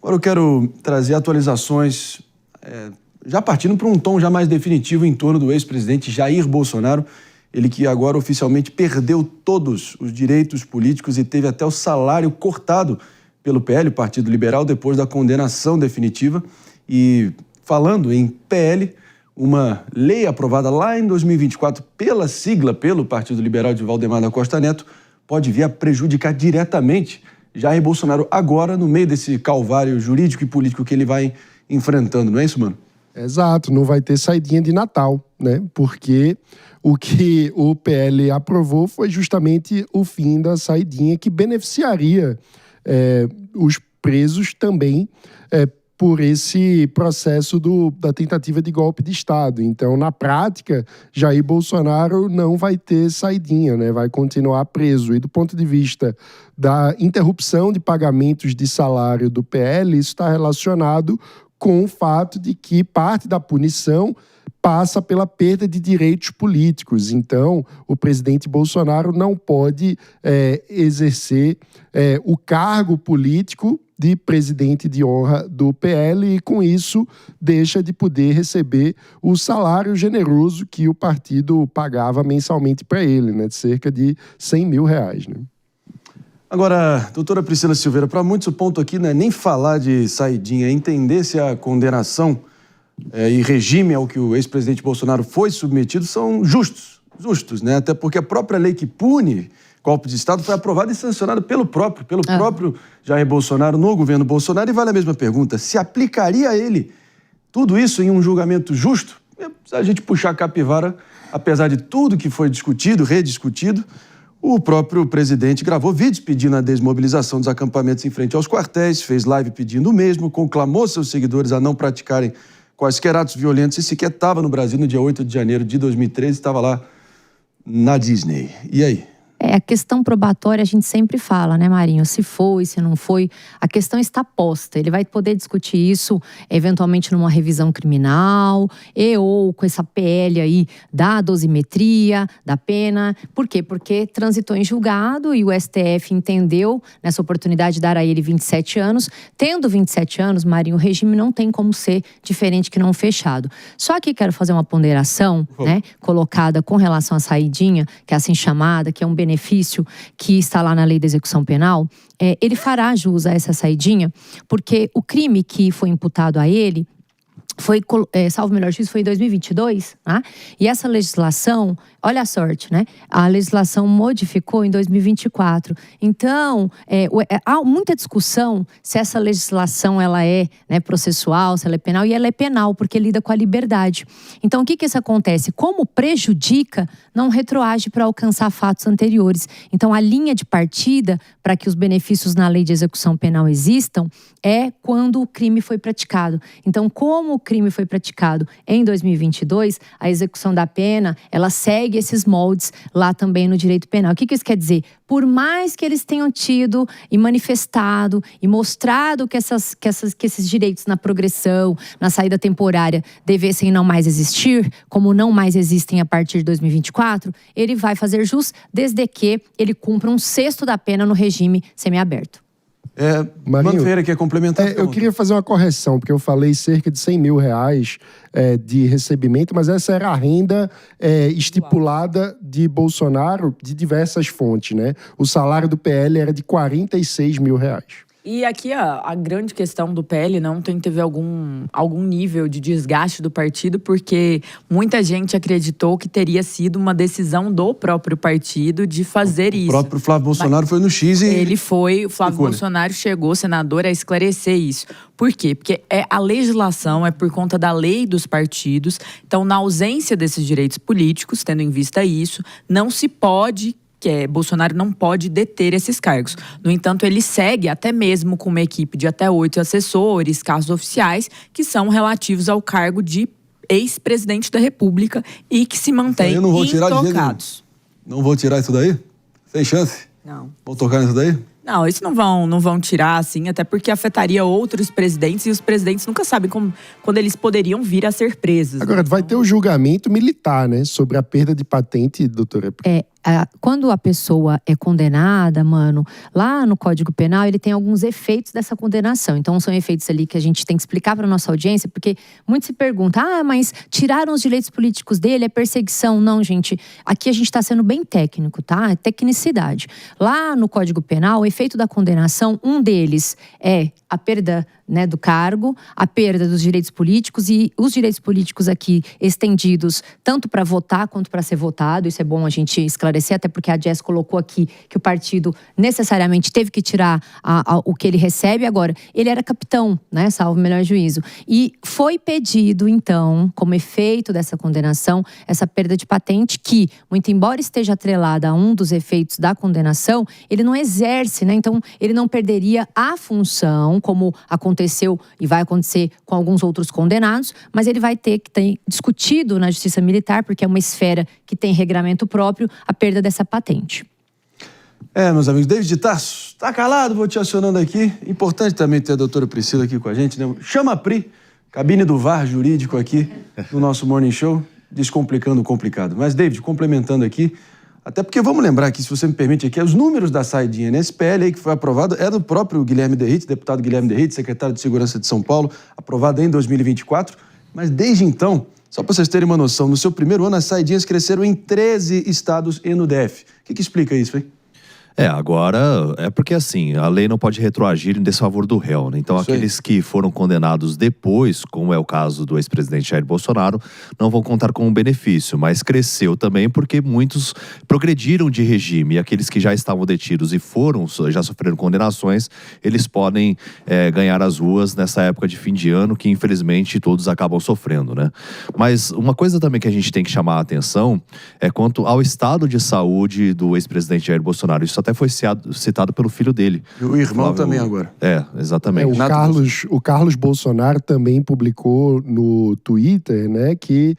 Agora eu quero trazer atualizações, já partindo para um tom já mais definitivo em torno do ex-presidente Jair Bolsonaro, ele que agora oficialmente perdeu todos os direitos políticos e teve até o salário cortado pelo PL, Partido Liberal, depois da condenação definitiva. E falando em PL, uma lei aprovada lá em 2024 pela sigla, pelo Partido Liberal de Valdemar da Costa Neto, pode vir a prejudicar diretamente Jair Bolsonaro agora, no meio desse calvário jurídico e político que ele vai enfrentando, não é isso, mano? Exato, não vai ter saidinha de Natal, né? Porque o que o PL aprovou foi justamente o fim da saidinha que beneficiaria os presos também por esse processo da tentativa de golpe de Estado. Então, na prática, Jair Bolsonaro não vai ter saidinha, né? Vai continuar preso. E do ponto de vista da interrupção de pagamentos de salário do PL, isso está relacionado com o fato de que parte da punição passa pela perda de direitos políticos. Então, o presidente Bolsonaro não pode exercer o cargo político de presidente de honra do PL e, com isso, deixa de poder receber o salário generoso que o partido pagava mensalmente para ele, né, de cerca de R$100 mil. Né? Agora, doutora Priscila Silveira, para muitos o ponto aqui não é nem falar de saidinha, é entender se a condenação e regime ao que o ex-presidente Bolsonaro foi submetido são justos, né? Até porque a própria lei que pune golpe de Estado foi aprovada e sancionada pelo próprio Jair Bolsonaro no governo Bolsonaro. E vale a mesma pergunta, se aplicaria a ele tudo isso em um julgamento justo? Se a gente puxar a capivara, apesar de tudo que foi discutido, rediscutido, o próprio presidente gravou vídeos pedindo a desmobilização dos acampamentos em frente aos quartéis, fez live pedindo o mesmo, conclamou seus seguidores a não praticarem quaisquer atos violentos e sequer estava no Brasil no dia 8 de janeiro de 2013, estava lá na Disney. E aí? A questão probatória a gente sempre fala, né, Marinho? Se foi, se não foi, a questão está posta. Ele vai poder discutir isso eventualmente numa revisão criminal ou com essa PL aí da dosimetria, da pena. Por quê? Porque transitou em julgado e o STF entendeu nessa oportunidade de dar a ele 27 anos. Tendo 27 anos, Marinho, o regime não tem como ser diferente que não fechado. Só que quero fazer uma ponderação, né, colocada com relação à saidinha, que é assim chamada, que é um benefício que está lá na lei da execução penal, ele fará jus a essa saidinha, porque o crime que foi imputado a ele foi, salvo o melhor juízo, foi em 2022, né? E essa legislação, olha a sorte, né? A legislação modificou em 2024. Então, há muita discussão se essa legislação ela é, né, processual, se ela é penal, e ela é penal, porque lida com a liberdade. Então, o que isso acontece? Como prejudica, não retroage para alcançar fatos anteriores. Então, a linha de partida para que os benefícios na lei de execução penal existam é quando o crime foi praticado. Então, como o crime foi praticado em 2022, a execução da pena, ela segue esses moldes lá também no direito penal. O que isso quer dizer? Por mais que eles tenham tido e manifestado e mostrado que esses direitos na progressão, na saída temporária, devessem não mais existir, como não mais existem a partir de 2024, ele vai fazer jus desde que ele cumpra 1/6 da pena no regime semiaberto. Mano Ferreira quer complementar? Eu queria fazer uma correção, porque eu falei cerca de R$100 mil de recebimento, mas essa era a renda estipulada de Bolsonaro de diversas fontes, né? O salário do PL era de R$46 mil. E aqui a grande questão do PL não teve algum nível de desgaste do partido, porque muita gente acreditou que teria sido uma decisão do próprio partido de fazer isso. O próprio Flávio Bolsonaro foi no X e... o Flávio Bolsonaro chegou, senador, a esclarecer isso. Por quê? Porque a legislação é por conta da lei dos partidos. Então, na ausência desses direitos políticos, tendo em vista isso, não se pode... Bolsonaro não pode deter esses cargos. No entanto, ele segue até mesmo com uma equipe de até 8 assessores, casos oficiais, que são relativos ao cargo de ex-presidente da República e que se mantêm intocados. Não vou tirar isso daí? Sem chance? Não. Vou tocar nisso daí? Não, isso não vão tirar, assim, até porque afetaria outros presidentes e os presidentes nunca sabem quando eles poderiam vir a ser presos. Agora, vai ter o julgamento militar, né? Sobre a perda de patente, doutora. Quando a pessoa é condenada, mano, lá no Código Penal, ele tem alguns efeitos dessa condenação. Então, são efeitos ali que a gente tem que explicar para nossa audiência, porque muitos se perguntam, mas tiraram os direitos políticos dele, é perseguição. Não, gente, aqui a gente está sendo bem técnico, tá? É tecnicidade. Lá no Código Penal, o efeito da condenação, um deles é a perda, né, do cargo, a perda dos direitos políticos e os direitos políticos aqui estendidos tanto para votar quanto para ser votado. Isso é bom a gente esclarecer, até porque a Jess colocou aqui que o partido necessariamente teve que tirar o que ele recebe. Agora, ele era capitão, né, salvo o melhor juízo. E foi pedido, então, como efeito dessa condenação, essa perda de patente que, muito embora esteja atrelada a um dos efeitos da condenação, ele não exerce, né? Então, ele não perderia a função, como aconteceu e vai acontecer com alguns outros condenados, mas ele vai ter que ter discutido na Justiça Militar, porque é uma esfera que tem regramento próprio, a perda dessa patente. Meus amigos, David Tarso, tá calado, vou te acionando aqui. Importante também ter a doutora Priscila aqui com a gente, né? Chama a Pri, cabine do VAR jurídico aqui no nosso Morning Show, descomplicando o complicado. Mas, David, complementando aqui, até porque vamos lembrar aqui, se você me permite aqui, os números da saidinha nesse PL aí que foi aprovado é do próprio Guilherme Derrit, deputado Guilherme Derrit, secretário de Segurança de São Paulo, aprovado em 2024. Mas desde então, só para vocês terem uma noção, no seu primeiro ano as saidinhas cresceram em 13 estados e no DF. O que explica isso, hein? Agora é porque assim, a lei não pode retroagir em desfavor do réu, né? Então aqueles que foram condenados depois, como é o caso do ex-presidente Jair Bolsonaro, não vão contar com um benefício, mas cresceu também porque muitos progrediram de regime e aqueles que já estavam detidos e já sofreram condenações, eles podem ganhar as ruas nessa época de fim de ano que infelizmente todos acabam sofrendo, né? Mas uma coisa também que a gente tem que chamar a atenção é quanto ao estado de saúde do ex-presidente Jair Bolsonaro. Isso até foi citado pelo filho dele. E o irmão também agora. Exatamente. O Carlos Bolsonaro também publicou no Twitter, né, que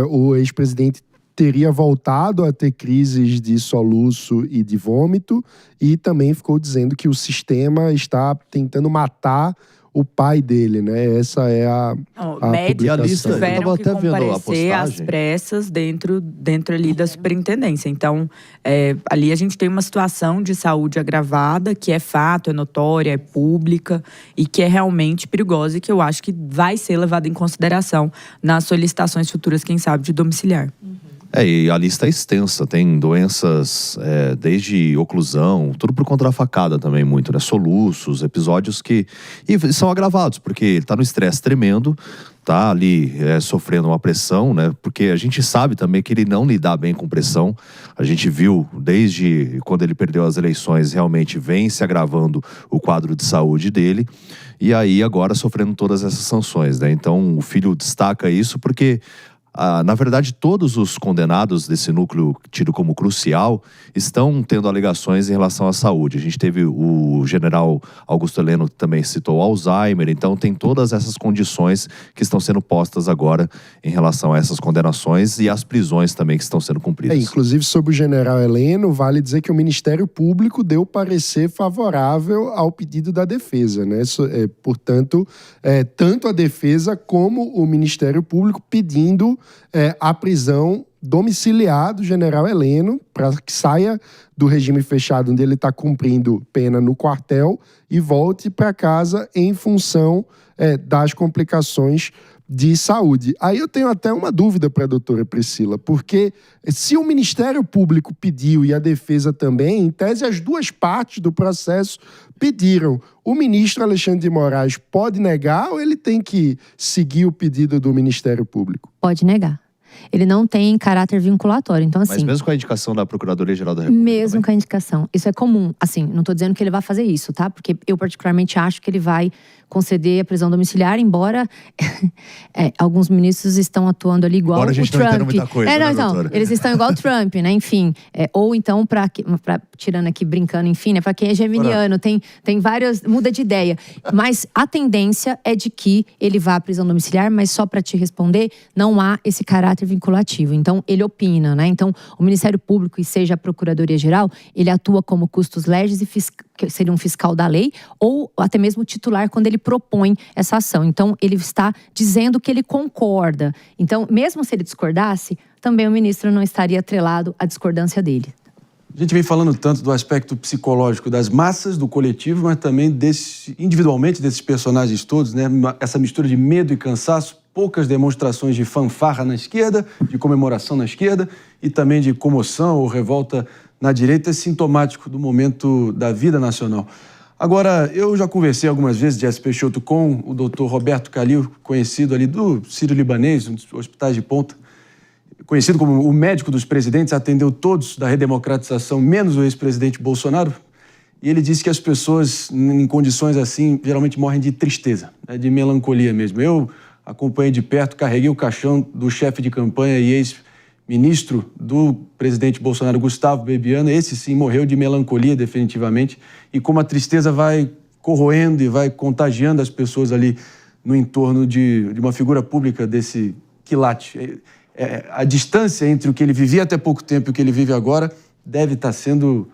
o ex-presidente teria voltado a ter crises de soluço e de vômito e também ficou dizendo que o sistema está tentando matar o pai dele, né? Essa é a médicos tiveram que comparecer às pressas dentro ali da superintendência. Então, ali a gente tem uma situação de saúde agravada, que é fato, é notória, é pública e que é realmente perigosa e que eu acho que vai ser levada em consideração nas solicitações futuras, quem sabe, de domiciliar. E a lista é extensa, tem doenças desde oclusão, tudo por conta da facada também muito, né? Soluços, episódios que são agravados, porque ele tá no estresse tremendo, tá ali sofrendo uma pressão, né? Porque a gente sabe também que ele não lida bem com pressão. A gente viu desde quando ele perdeu as eleições, realmente vem se agravando o quadro de saúde dele. E aí agora sofrendo todas essas sanções, né? Então o filho destaca isso porque na verdade, todos os condenados desse núcleo tido como crucial estão tendo alegações em relação à saúde. A gente teve o general Augusto Heleno, que também citou Alzheimer. Então, tem todas essas condições que estão sendo postas agora em relação a essas condenações e as prisões também que estão sendo cumpridas. Inclusive, sobre o general Heleno, vale dizer que o Ministério Público deu parecer favorável ao pedido da defesa, né? Portanto, tanto a defesa como o Ministério Público pedindo a prisão domiciliar do general Heleno para que saia do regime fechado onde ele está cumprindo pena no quartel e volte para casa em função das complicações de saúde. Aí eu tenho até uma dúvida para a doutora Priscila, porque se o Ministério Público pediu e a defesa também, em tese as duas partes do processo pediram. O ministro Alexandre de Moraes pode negar ou ele tem que seguir o pedido do Ministério Público? Pode negar. Ele não tem caráter vinculatório. Então, assim, mas mesmo com a indicação da Procuradoria-Geral da República? Mesmo com a indicação. Isso é comum. Assim, não estou dizendo que ele vai fazer isso, tá? Porque eu particularmente acho que ele vai conceder a prisão domiciliar, embora alguns ministros estão atuando ali igual o Trump. A gente não entenda muita coisa, não, eles estão igual o Trump, né? Enfim, ou então, tirando aqui, brincando, enfim, né? Para quem é geminiano, tem várias, muda de ideia. Mas a tendência é de que ele vá à prisão domiciliar, mas só para te responder, não há esse caráter caráter vinculativo. Então, ele opina, né? Então, o Ministério Público, e seja a Procuradoria-Geral, ele atua como custos legis e que seria um fiscal da lei, ou até mesmo titular quando ele propõe essa ação. Então, ele está dizendo que ele concorda. Então, mesmo se ele discordasse, também o ministro não estaria atrelado à discordância dele. A gente vem falando tanto do aspecto psicológico das massas, do coletivo, mas também individualmente desses personagens todos, né? Essa mistura de medo e cansaço, poucas demonstrações de fanfarra na esquerda, de comemoração na esquerda e também de comoção ou revolta na direita, é sintomático do momento da vida nacional. Agora, eu já conversei algumas vezes, Jesse Peixoto, com o doutor Roberto Calil, conhecido ali do Sírio-Libanês, um dos hospitais de ponta, conhecido como o médico dos presidentes, atendeu todos da redemocratização, menos o ex-presidente Bolsonaro. E ele disse que as pessoas, em condições assim, geralmente morrem de tristeza, né, de melancolia mesmo. Eu acompanhei de perto, carreguei o caixão do chefe de campanha e ex-ministro do presidente Bolsonaro, Gustavo Bebiano. Esse sim morreu de melancolia definitivamente. E como a tristeza vai corroendo e vai contagiando as pessoas ali no entorno de uma figura pública desse quilate. A distância entre o que ele vivia até pouco tempo e o que ele vive agora deve estar sendo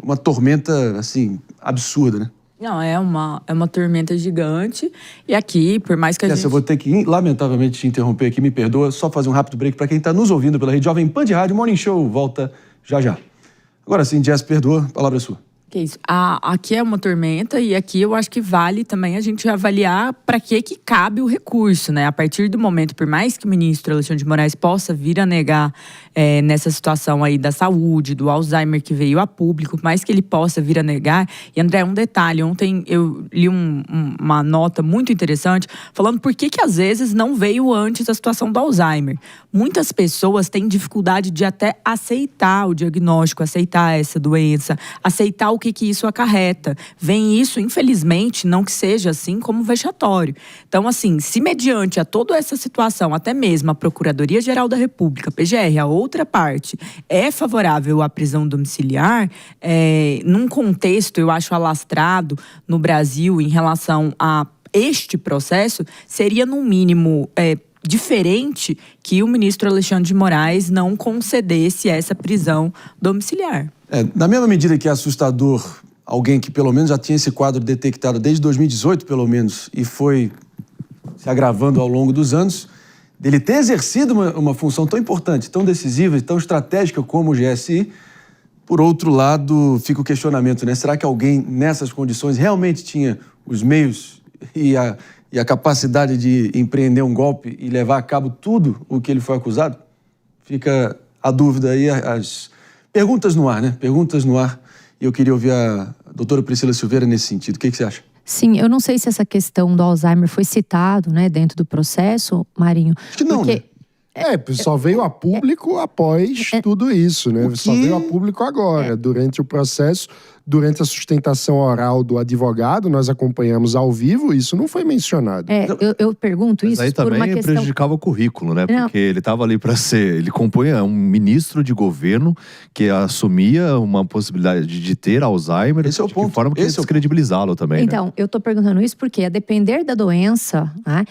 uma tormenta, assim, absurda, né? Não, é uma tormenta gigante. E aqui, por mais que a gente... Eu vou ter que, lamentavelmente, te interromper aqui, me perdoa, só fazer um rápido break para quem está nos ouvindo pela Rede Jovem Pan de Rádio. Morning Show volta já já. Agora sim, Jess, perdoa, a palavra é sua. Que isso. Aqui é uma tormenta e aqui eu acho que vale também a gente avaliar para que cabe o recurso, né? A partir do momento, por mais que o ministro Alexandre de Moraes possa vir a negar nessa situação aí da saúde, do Alzheimer que veio a público, por mais que ele possa vir a negar. E André, um detalhe, ontem eu li uma nota muito interessante falando por que às vezes não veio antes a situação do Alzheimer. Muitas pessoas têm dificuldade de até aceitar o diagnóstico, aceitar essa doença, aceitar o que isso acarreta. Vem isso, infelizmente, não que seja assim, como vexatório. Então, assim, se mediante a toda essa situação, até mesmo a Procuradoria-Geral da República, PGR, a outra parte, é favorável à prisão domiciliar, num contexto, eu acho, alastrado no Brasil em relação a este processo, seria, no mínimo, diferente que o ministro Alexandre de Moraes não concedesse essa prisão domiciliar. Na mesma medida que é assustador alguém que pelo menos já tinha esse quadro detectado desde 2018, pelo menos, e foi se agravando ao longo dos anos, dele ter exercido uma função tão importante, tão decisiva e tão estratégica como o GSI, por outro lado, fica o questionamento, né? Será que alguém nessas condições realmente tinha os meios e a capacidade de empreender um golpe e levar a cabo tudo o que ele foi acusado? Fica a dúvida aí, as perguntas no ar, né? Perguntas no ar. E eu queria ouvir a doutora Priscila Silveira nesse sentido. O que você acha? Sim, eu não sei se essa questão do Alzheimer foi citado, né, dentro do processo, Marinho. Acho que não, porque... né? Só veio a público após tudo isso, né? Só veio a público agora, durante o processo, durante a sustentação oral do advogado, nós acompanhamos ao vivo, isso não foi mencionado. Eu pergunto isso aí por uma também questão... prejudicava o currículo, né? Não. Porque ele estava ali para ele compunha um ministro de governo que assumia uma possibilidade de ter Alzheimer, Esse é o ponto. de forma que descredibilizá-lo também, Então, né? eu tô perguntando isso porque, a depender da doença, né,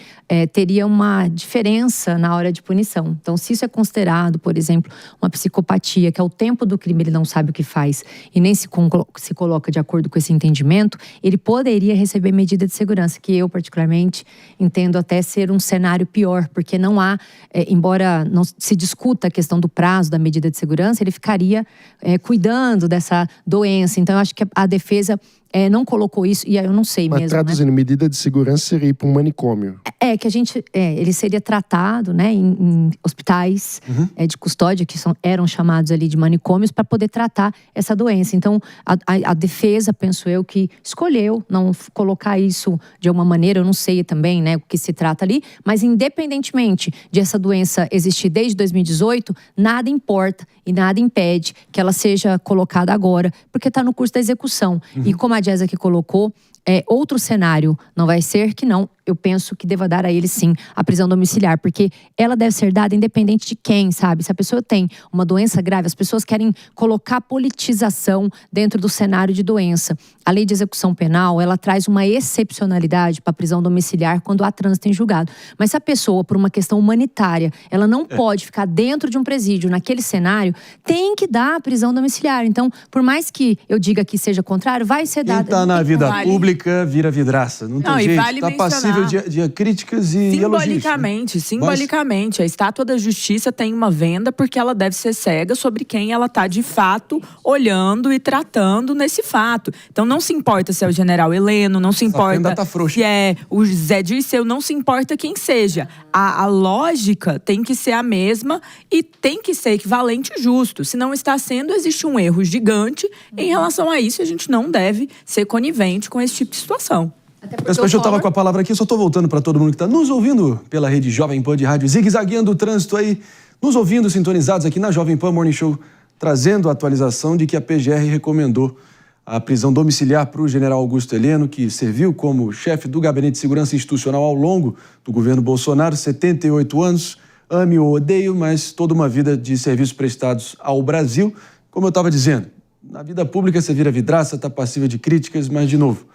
teria uma diferença na hora de punição. Então, se isso é considerado, por exemplo, uma psicopatia, que é o tempo do crime, ele não sabe o que faz e nem se coloca de acordo com esse entendimento, ele poderia receber medida de segurança, que eu, particularmente, entendo até ser um cenário pior, porque não há, embora não se discuta a questão do prazo da medida de segurança, ele ficaria cuidando dessa doença. Então, eu acho que a defesa não colocou isso, e eu não sei Mas mesmo, traduzindo, né? medida de segurança seria ir para um manicômio. Que a gente, ele seria tratado, né, em hospitais de custódia, que eram chamados ali de manicômios, para poder tratar essa doença. Então, a defesa, penso eu, que escolheu não colocar isso de alguma maneira, eu não sei também, né, o que se trata ali, mas independentemente de essa doença existir desde 2018, nada importa e nada impede que ela seja colocada agora, porque está no curso da execução. E como a Jess aqui colocou, outro cenário não vai ser que não. eu penso que deva dar a ele, sim, a prisão domiciliar. Porque ela deve ser dada independente de quem, sabe? Se a pessoa tem uma doença grave, as pessoas querem colocar politização dentro do cenário de doença. A lei de execução penal, ela traz uma excepcionalidade para a prisão domiciliar quando há trânsito em julgado. Mas se a pessoa, por uma questão humanitária, ela não pode ficar dentro de um presídio, naquele cenário, tem que dar a prisão domiciliar. Então, por mais que eu diga que seja contrário, vai ser dada. Quem tá na vida pública vira vidraça. Não tem jeito. Vale tá passível de críticas e elogios. Simbolicamente, a estátua da justiça tem uma venda porque ela deve ser cega sobre quem ela tá de fato olhando e tratando nesse fato. Então não se importa se é o general Heleno, não se importa se é o Zé Dirceu, não se importa quem seja. A lógica tem que ser a mesma e tem que ser equivalente e justo. Se não está sendo, existe um erro gigante em relação a isso e a gente não deve ser conivente com esse tipo de situação. Eu estava com a palavra aqui, só estou voltando para todo mundo que está nos ouvindo pela rede Jovem Pan de rádio, zigue-zagueando o trânsito aí, nos ouvindo, sintonizados aqui na Jovem Pan Morning Show, trazendo a atualização de que a PGR recomendou a prisão domiciliar para o general Augusto Heleno, que serviu como chefe do Gabinete de Segurança Institucional ao longo do governo Bolsonaro, 78 anos, ame ou odeio, mas toda uma vida de serviços prestados ao Brasil. Como eu estava dizendo, na vida pública você vira vidraça, está passível de críticas, mas, de novo,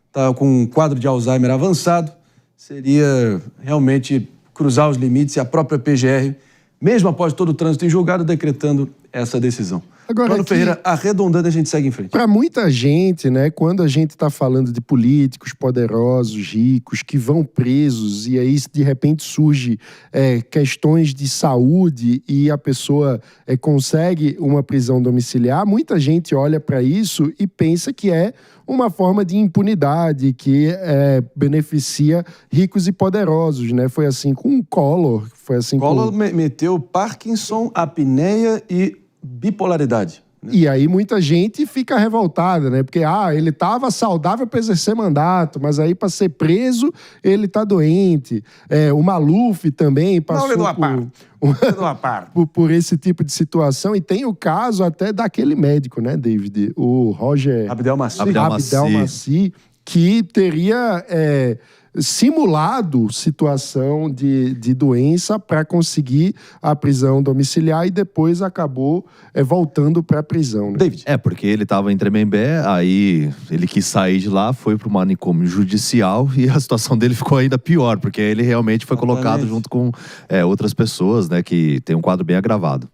está com um quadro de Alzheimer avançado, seria realmente cruzar os limites e a própria PGR, mesmo após todo o trânsito em julgado, decretando essa decisão. Agora, Mano Ferreira, arredondando, a gente segue em frente. Para muita gente, né, quando a gente está falando de políticos poderosos, ricos, que vão presos, e aí de repente surge questões de saúde e a pessoa consegue uma prisão domiciliar, muita gente olha para isso e pensa que é uma forma de impunidade que beneficia ricos e poderosos, né? Foi assim com o Collor. Foi assim Collor meteu Parkinson, apneia e bipolaridade. E aí muita gente fica revoltada, né? Porque ele estava saudável para exercer mandato, mas aí para ser preso ele está doente. O Maluf também passou por esse tipo de situação. E tem o caso até daquele médico, né, David? O Roger Abdelmaci, que teria simulado situação de doença para conseguir a prisão domiciliar e depois acabou voltando para a prisão. Né? David. Porque ele estava em Tremembé, aí ele quis sair de lá, foi para o manicômio judicial e a situação dele ficou ainda pior, porque ele realmente foi colocado junto com outras pessoas, né, que tem um quadro bem agravado.